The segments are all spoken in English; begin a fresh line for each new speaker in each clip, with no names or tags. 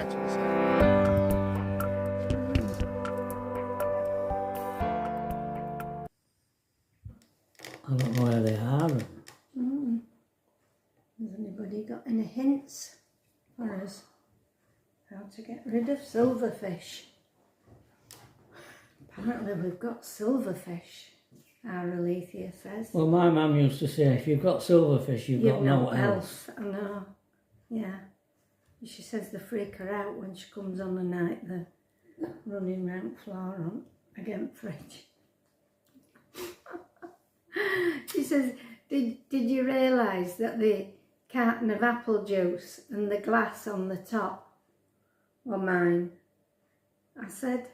I don't know where they are.
Has anybody got any hints for us how to get rid of silverfish? Apparently we've got silverfish, our Alethea says.
Well, my mum used to say, if you've got silverfish, you've got no else.
I know, yeah. She says they freak her out when she comes on the night, they're running round floor on against fridge. She says, did you realise that the carton of apple juice and the glass on the top were mine? I said,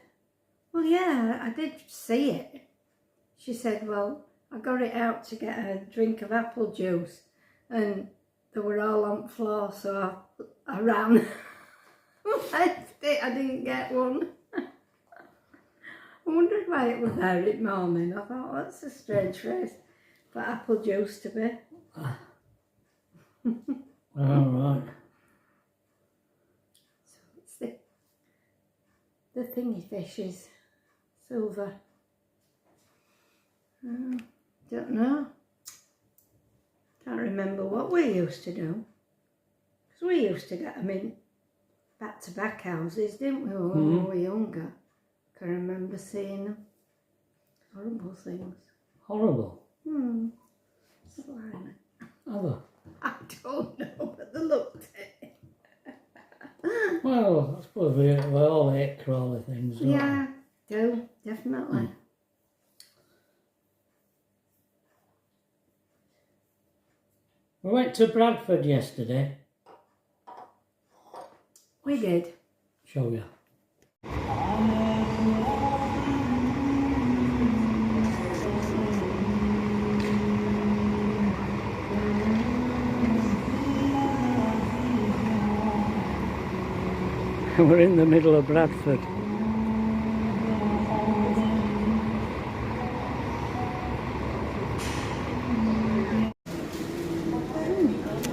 well, yeah, I did see it. She said, well, I got it out to get a drink of apple juice and they were all on the floor, so I ran. Left it, I didn't get one. I wondered why it was there at morning. I thought, that's a strange phrase for apple juice to be.
All right.
So it's the thingy fishes, silver. Don't know. Can't remember what we used to do. Because we used to get them in back-to-back houses, didn't we, when we were younger? Can remember seeing them. Horrible things.
Horrible.
Slimy.
Other.
I don't know, but they looked it.
Well, I suppose we all hate crawly things, don't
Yeah, do, definitely.
We went to Bradford yesterday.
We did.
Show you. We're in the middle of Bradford.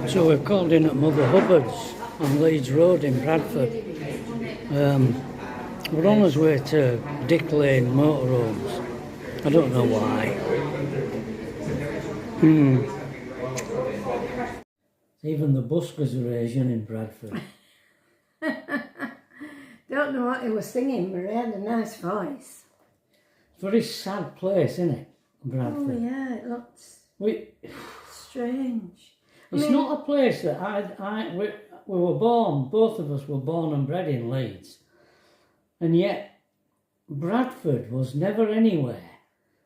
So we've called in at Mother Hubbard's on Leeds Road in Bradford. We're on our way to Dick Lane Motorhomes. I don't know why. Even the buskers are Asian in Bradford.
Don't know what he was singing, but he had a nice voice.
It's a very sad place, isn't it, Bradford?
Oh yeah, it looks strange.
It's not a place that we were born, both of us were born and bred in Leeds. And yet, Bradford was never anywhere.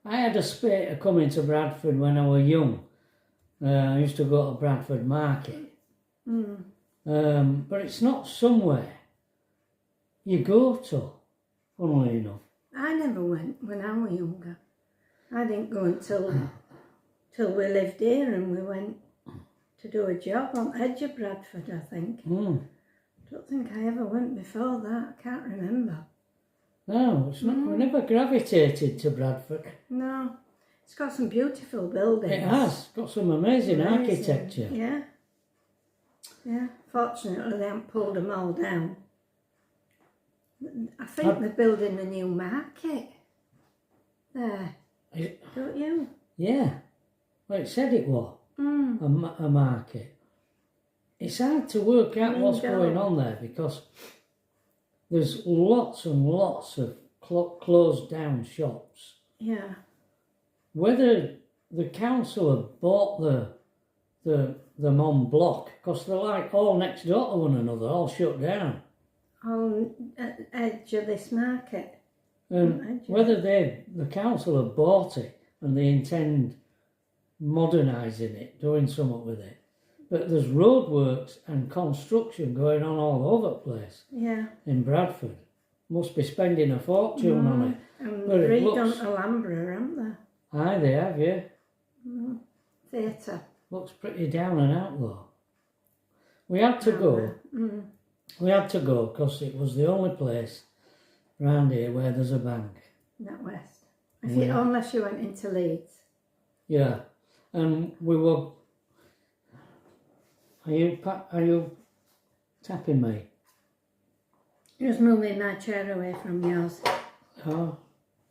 I had a spate of coming to Bradford when I was young. I used to go to Bradford Market. But it's not somewhere you go to, funnily enough.
I never went when I was younger. I didn't go until we lived here and we went to do a job on the edge of Bradford, I think. Don't think I ever went before that. I can't remember.
No, it's not. We never gravitated to Bradford.
No. It's got some beautiful buildings.
It has. It's got some amazing architecture.
Yeah. Yeah. Fortunately, they haven't pulled them all down. I think they're building a new market there. Don't you?
Yeah. Well, it said it was a market. It's hard to work out what's going on there because there's lots and lots of closed down shops.
Yeah.
Whether the council have bought them on block, because they're like all next door to one another, all shut down.
On the edge of this market.
And whether the council have bought it and they intend modernising it, doing something with it. But there's roadworks and construction going on all over the place.
Yeah.
In Bradford. Must be spending a fortune on it.
And redone Alhambra, haven't they?
Aye, they have, yeah.
Theatre.
Looks pretty down and out though. We had to go. We had to go because it was the only place round here where there's a bank.
Not west. Unless you went into Leeds.
Yeah. And we were... Are you tapping me?
Just moving my chair away from yours.
Oh,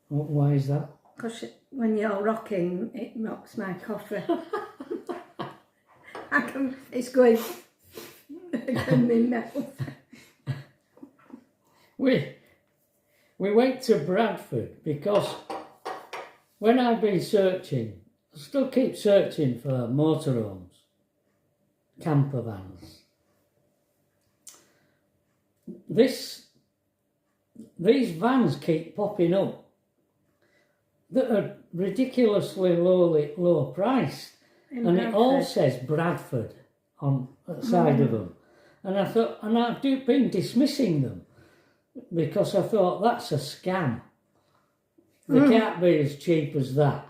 why is that?
Because when you're rocking, it knocks my coffee. It's going in my mouth.
We went to Bradford because when I've been searching, I still keep searching for motorhomes, camper vans. These vans keep popping up that are ridiculously low priced, and it all says Bradford on the side of them. And I thought, and I've been dismissing them because I thought that's a scam. They can't be as cheap as that.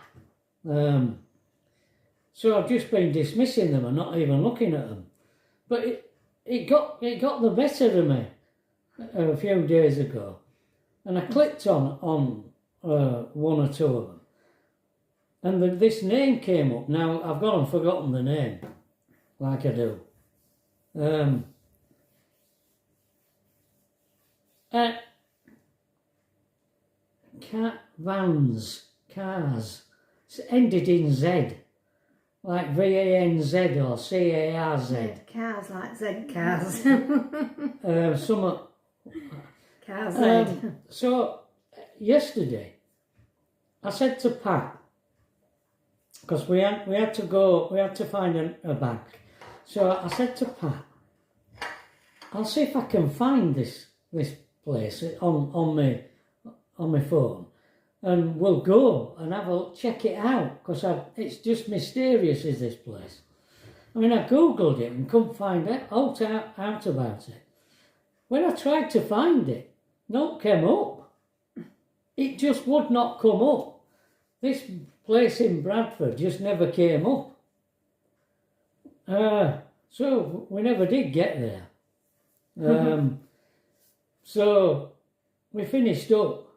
So I've just been dismissing them and not even looking at them. But it got the better of me a few days ago, and I clicked on one or two of them, and this name came up. Now I've gone and forgotten the name, like I do. Cars. It's ended in Z, like VANZ or CARZ.
Cars like Z cars. Cars.
So yesterday, I said to Pat, because we had to find a bank. So I said to Pat, I'll see if I can find this place on my phone, and we'll go and check it out, because it's just mysterious, is this place. I mean, I googled it and couldn't find out about it. When I tried to find it, no it came up. It just would not come up. This place in Bradford just never came up. So we never did get there. So we finished up.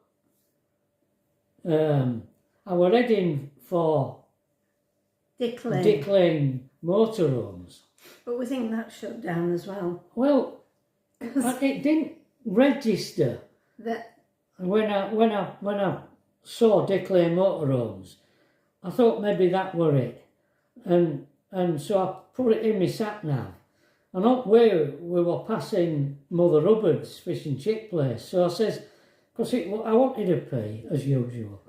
I was heading for
Dick
Lane Motorhomes.
But we think that's shut down as well.
Well, it didn't register
that
when I saw Dick Lane Motorhomes. I thought maybe that were it, and so I put it in my sat nav. And up where we were passing Mother Hubbard's fish and chip place, so I says, because I wanted to pee as usual,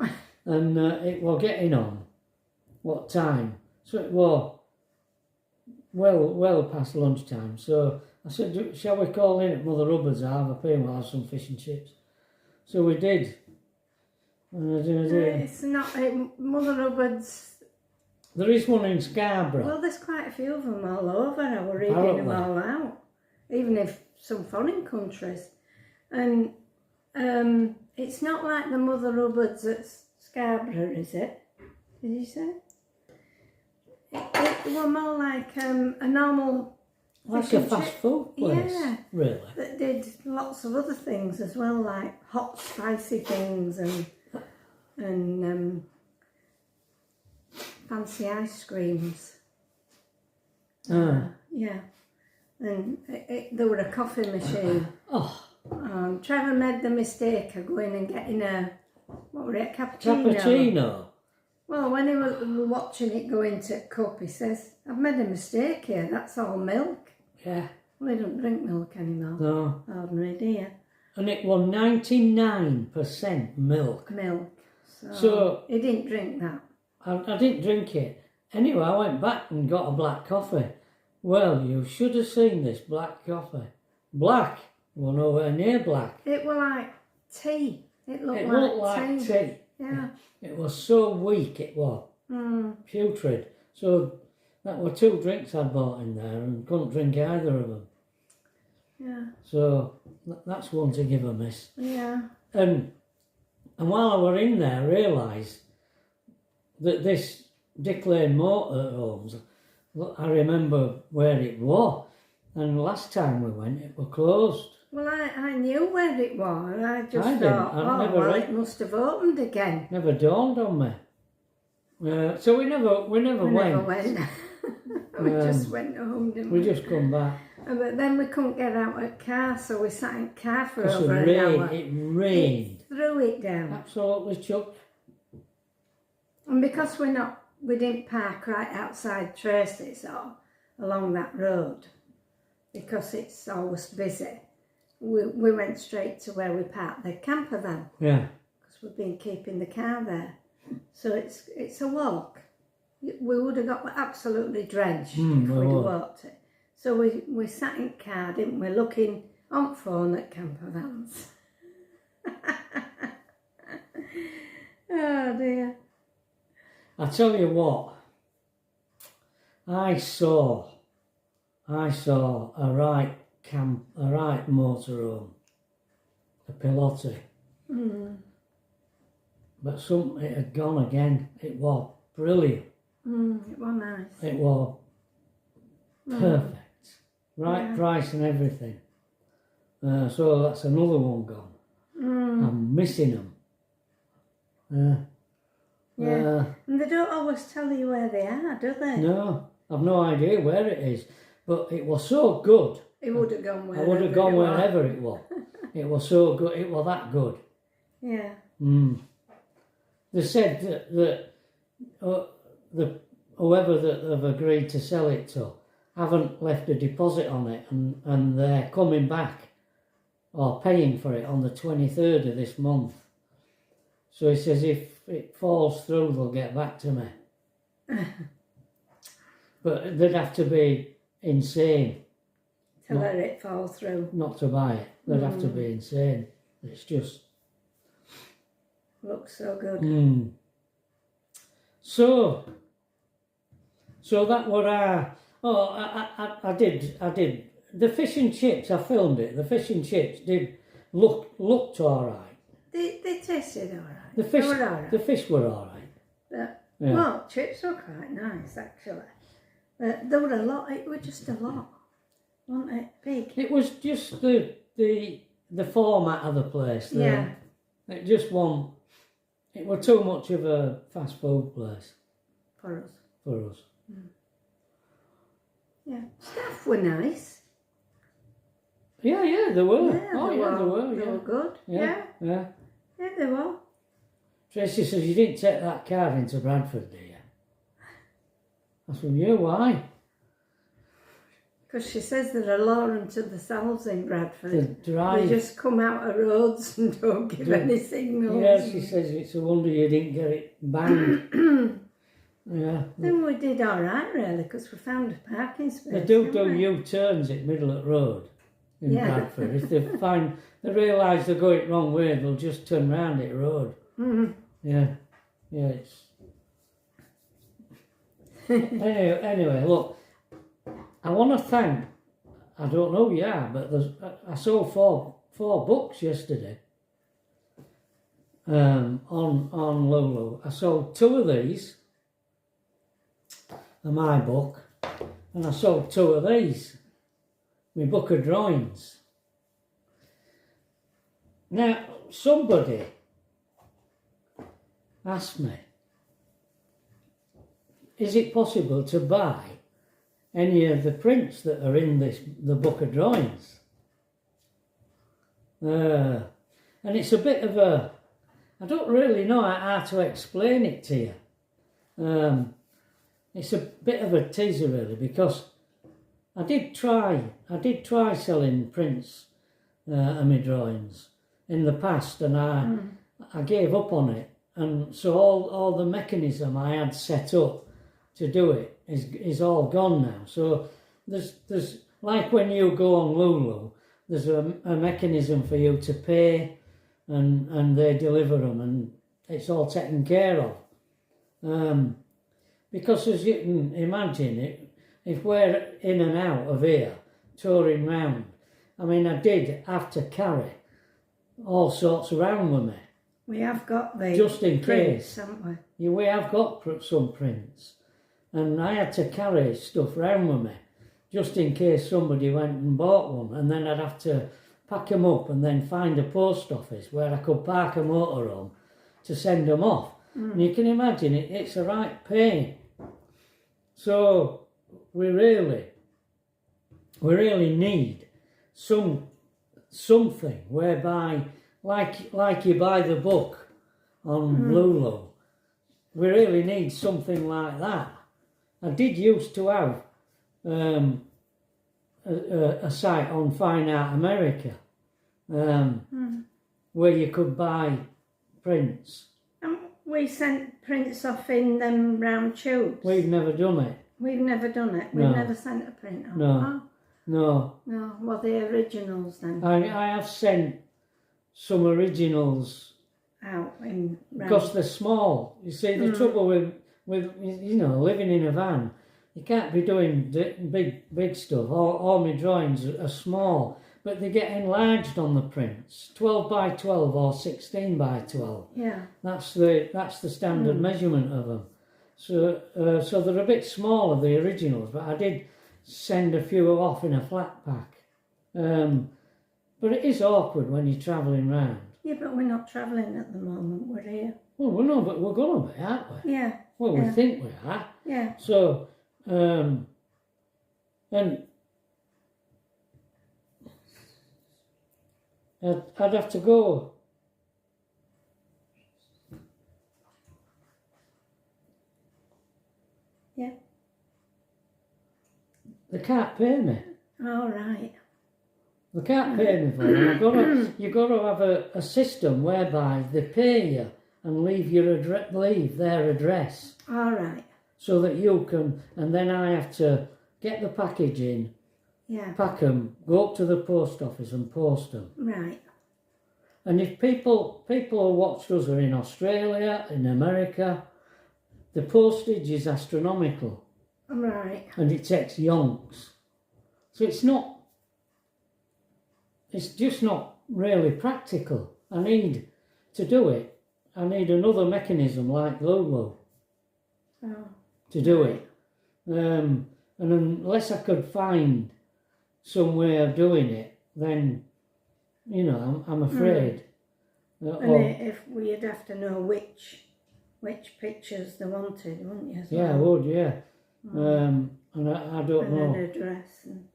and it was getting on. What time? So it was well past lunchtime. So I said, shall we call in at Mother Hubbard's? I'll have a pee and we'll have some fish and chips. So we did.
it's not Mother Hubbard's.
There is one in Scarborough.
Well, there's quite a few of them all over. I was reading them all out, even if some foreign countries. And it's not like the Mother Hubbard's at Scarborough, is it? Did you say? It was more like a normal...
Like a fast food place?
Yeah.
Really?
That did lots of other things as well, like hot, spicy things and fancy ice creams. Yeah. And there were a coffee machine. Trevor made the mistake of going and getting a cappuccino. Well, when he was watching it go into a cup, he says, I've made a mistake here, that's all milk.
Yeah.
Well, he don't drink milk anymore.
No.
Ordinary, do you?
And it was 99% milk.
So he didn't drink that.
I didn't drink it. Anyway, I went back and got a black coffee. Well, you should have seen this black coffee. Black? Well, nowhere near black.
It was like tea. It looked
like tea.
Yeah.
It was so weak, it was. Putrid. So that were 2 drinks I bought in there and couldn't drink either of them.
Yeah.
So that's one to give a miss.
Yeah.
And while I were in there, I realised that this Dick Lane Motorhomes, I remember where it was. And last time we went, it was closed.
Well, I knew where it was. I just thought, it must have opened again.
Never dawned on me. So we never went.
We just went home, didn't we?
We just come back.
But then we couldn't get out of the car, so we sat in the car for
Because
over
it
an hour.
rained. It rained.
It threw it down.
Absolutely chucked.
And because we didn't park right outside Tracy's or along that road, because it's always busy, we went straight to where we parked the camper van.
Yeah.
Because we've been keeping the car there. So it's a walk. We would have got absolutely drenched if we'd have walked it. So we sat in the car, didn't we, looking on phone at camper vans. Oh dear.
I tell you what, I saw a right motorhome, a Pilotti. But it had gone again. It was brilliant.
It was nice.
It was perfect. Right price and everything. So that's another one gone. I'm missing them.
Yeah, and they don't always tell you where they are, do they?
No, I've no idea where it is. But it was so good.
It would have gone wherever
I would have gone wherever it was. It was so good. It was that good.
Yeah.
They said that whoever that have agreed to sell it to haven't left a deposit on it, and they're coming back or paying for it on the 23rd of this month. So he says if it falls through, they'll get back to me. But they'd have to be insane
To let it fall through.
not to buy it. They'd have to be insane. It's just...
Looks so good.
So that what I did the fish and chips. I filmed it. The fish and chips looked all right.
They tasted all right.
The fish
They were all right.
The fish were all right.
Well, chips were quite nice actually. There were a lot. It was just a lot, wasn't it? Big.
It was just the format of the place. It just wasn't. It was too much of a fast food place
For us.
for us.
Yeah. Staff were nice.
Yeah, they were.
Yeah,
They
were good. Yeah, they were.
Tracy says, you didn't take that car into Bradford, did you? I said, yeah, why?
Because she says there are law unto themselves in Bradford.
To drive.
They just come out of roads and don't give any signals.
Yeah, she says, it's a wonder you didn't get it banged. Yeah.
Then we did all right, really, because we found a parking space.
They do U-turns at middle of the road in Bradford. If they realise they're going wrong way, they'll just turn round at the road. Yeah, it's... anyway, look, I want to thank, I don't know who you are, but I saw four books yesterday on Lulu. I sold 2 of these, my book, and I sold 2 of these, my book of drawings. Now, somebody asked me, is it possible to buy any of the prints that are in the book of drawings? And it's a bit of a, I don't really know how to explain it to you. It's a bit of a teaser really, because I did try selling prints of my drawings in the past, and I gave up on it, and so all the mechanism I had set up to do it is all gone now. So there's like when you go on Lulu, there's a mechanism for you to pay, and they deliver them, and it's all taken care of. Because as you can imagine, if we're in and out of here, touring round, I mean, I did have to carry all sorts around with me.
We have got the
just in
prints,
case,
haven't we?
Yeah, we have got some prints, and I had to carry stuff around with me, just in case somebody went and bought one, and then I'd have to pack them up and then find a post office where I could park a motorhome to send them off. And you can imagine it's a right pain. So we really we really need something whereby, like you buy the book on Lulu, we really need something like that. I did used to have a site on Fine Art America where you could buy prints.
And we sent prints off in them round tubes.
We've never done it.
We've never done it. We've
No.
never sent a print off.
No.
Oh,
No,
no. Well, the originals then.
I have sent some originals
Out in round.
because they're small. You see, the trouble with living in a van, you can't be doing big stuff. All my drawings are small, but they get enlarged on the prints, 12 by 12 or 16 by 12.
Yeah.
That's the standard measurement of them. So they're a bit smaller, the originals, but I did send a few off in a flat pack. But it is awkward when you're travelling round.
Yeah, but we're not travelling at the moment. We're here.
Well, we know, but we're going to be, aren't we?
Yeah.
Well,
Yeah.
we think we are.
Yeah.
So, and I'd have to go.
Yeah.
They can't pay me.
All right.
They can't pay me for it. You've got to have a system whereby they pay you and leave their address
All right.
so that you can, and then I have to get the package in,
Yeah.
pack them, go up to the post office and post them.
Right.
And if people who watched us are in Australia, in America, the postage is astronomical
Right.
and it takes yonks. So it's just not really practical. I need to do it. I need another mechanism like Lulu
Oh.
to do it. And unless I could find some way of doing it, then, I'm afraid.
And if we'd have to know which pictures they wanted, wouldn't you? as
Yeah, I
well?
would, yeah. And I don't
And
know
an address. And...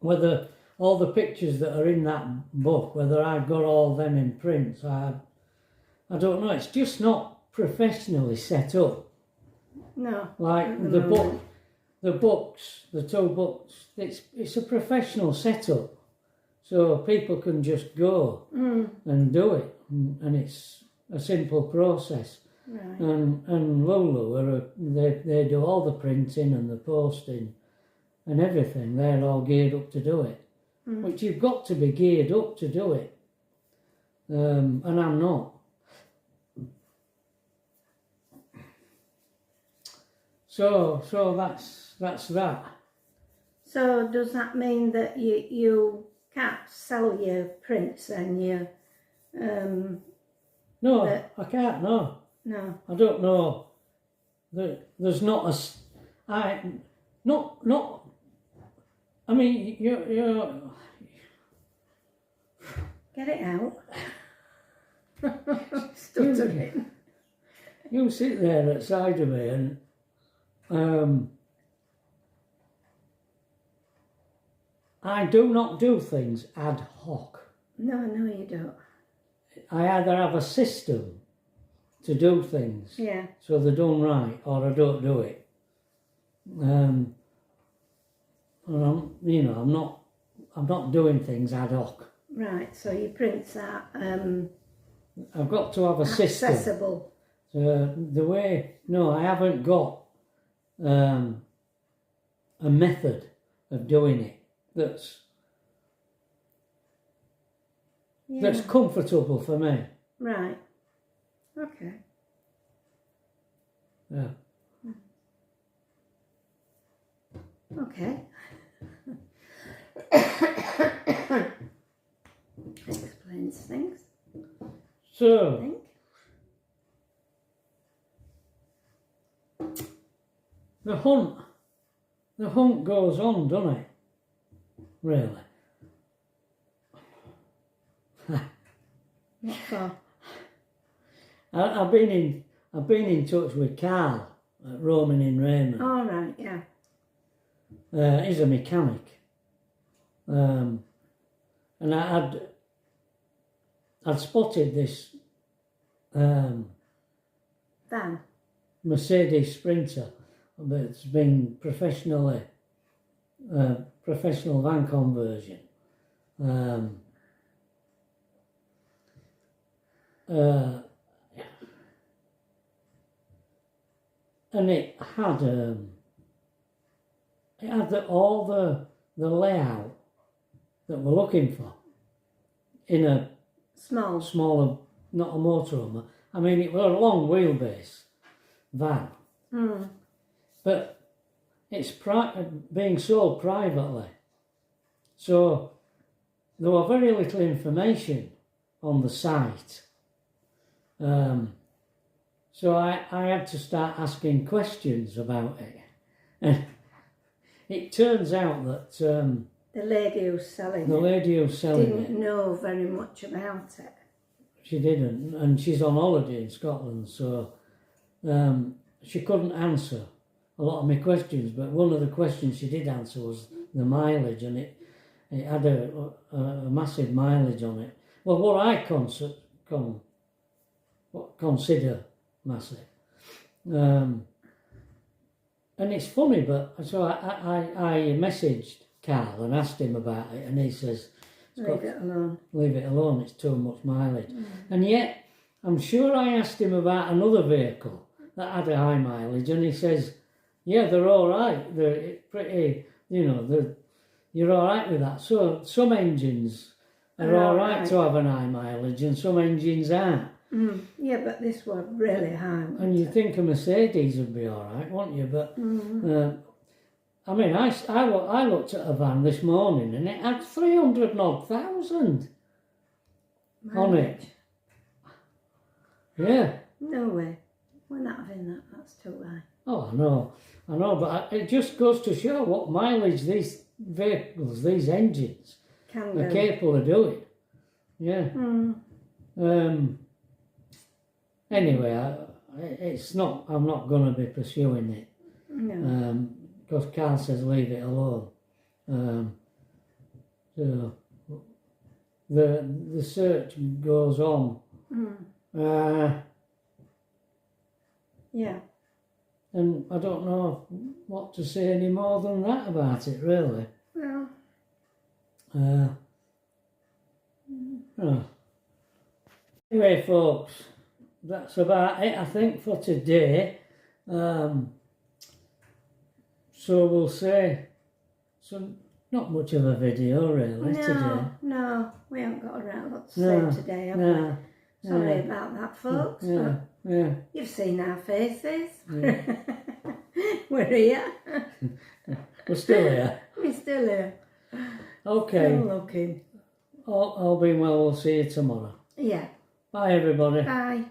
whether all the pictures that are in that book, whether I've got all them in print. I don't know. It's just not professionally set up.
No.
Like the book, the two books. It's a professional setup, so people can just go and do it, and it's a simple process.
Right.
And Lulu they do all the printing and the posting and everything. They're all geared up to do it, which you've got to be geared up to do it. And I'm not. So that's that.
So does that mean that you can't sell your prints and your
No,
But-
I can't. No,
no.
I don't know. There's not a. Not. I mean, you're
Get it out. Stuttering.
you sit there outside of me and I do not do things ad hoc.
No, you don't.
I either have a system to do things
Yeah.
so they're done right, or I don't do it. And I'm not doing things ad hoc.
Right. So your prints are
I've got to have a system.
accessible.
I haven't got a method of doing it that's
Yeah.
comfortable for me.
Right. Okay.
Yeah.
Okay. Explains things, I
So
think.
the hunt goes on, doesn't it? Really.
What for?
I've been in touch with Carl at Roman in Raymond.
All right. Yeah.
He's a mechanic, and I'd spotted this
Van.
Mercedes Sprinter that's been professional van conversion. And it had all the layout that we're looking for in a smaller, not a motorhome. I mean, it was a long wheelbase van, but it's being sold privately, so there was very little information on the site. So I had to start asking questions about it, and it turns out that
the lady who's selling
didn't
know very much about it.
She didn't, and she's on holiday in Scotland, so she couldn't answer a lot of my questions. But one of the questions she did answer was the mileage, and it had a massive mileage on it. Well, what I consider massive. And it's funny, but so I messaged Carl and asked him about it, and he says,
Leave it alone.
Leave it alone, it's too much mileage. And yet, I'm sure I asked him about another vehicle that had a high mileage, and he says, yeah, they're all right. They're pretty, you're all right with that. So some engines are all right to have an high mileage, and some engines aren't.
Yeah, but this was really high.
And you think a Mercedes would be all right, wouldn't you? But I mean, I looked at a van this morning, and it had 300,000 on it. Yeah.
No way. We're not having that. That's too high.
Oh, I know, but it just goes to show what mileage these vehicles, these engines, are capable of doing. Yeah. Anyway, I'm not going to be pursuing it.
No.
Because Carl says leave it alone. So the search goes on. Yeah. And I don't know what to say any more than that about it, really.
Well.
Anyway, folks, that's about it, I think, for today. So we'll say not much of a video, really, today.
No, we haven't got around what to say today, have we? Sorry about that, folks.
Yeah.
You've seen our faces. Yeah. We're here.
We're still here.
We're still here.
Okay.
Still looking.
All being well, we'll see you tomorrow.
Yeah.
Bye, everybody.
Bye.